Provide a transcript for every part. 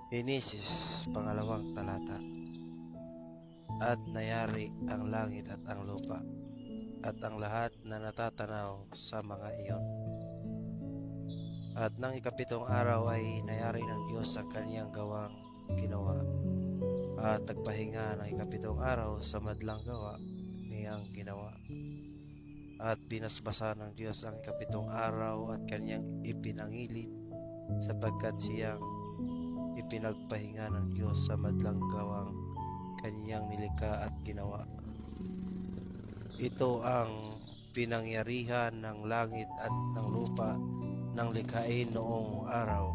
Henesis, pangalawang talata. At nayari ang langit at ang lupa, at ang lahat na natatanaw sa mga iyon. At nang ikapitong araw ay nayari ng Diyos ang kaniyang gawang ginawa, at nagpahinga ng ikapitong araw sa madlang gawa niyang ginawa. At binasbasa ng Diyos ang ikapitong araw at kaniyang ipinangilid, sapagkat siyang ipinagpahinga ng Diyos sa madlang gawang kaniyang nilikha at ginawa. Ito ang pinangyarihan ng langit at ng lupa nang likhain noong araw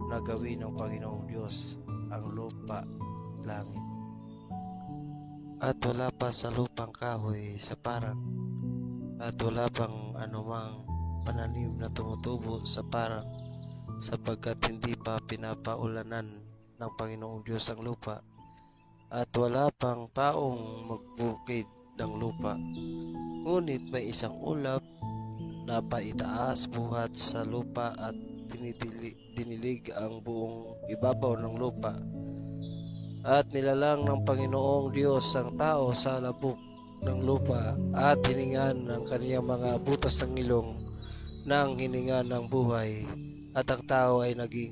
na gawin ng Panginoong Diyos ang lupa, langit. At wala pa sa lupang kahoy sa parang, at wala pang anumang pananim na tumutubo sa parang, sapagkat hindi pa pinapaulanan ng Panginoong Diyos ang lupa, at wala pang taong magbukid ng lupa. Ngunit may isang ulap na paitaas buhat sa lupa at dinilig ang buong ibabaw ng lupa. At nilalang ng Panginoong Diyos ang tao sa labok ng lupa at hiningan ng kaniyang mga butas ng ilong ng hininga ng buhay, at ang tao ay naging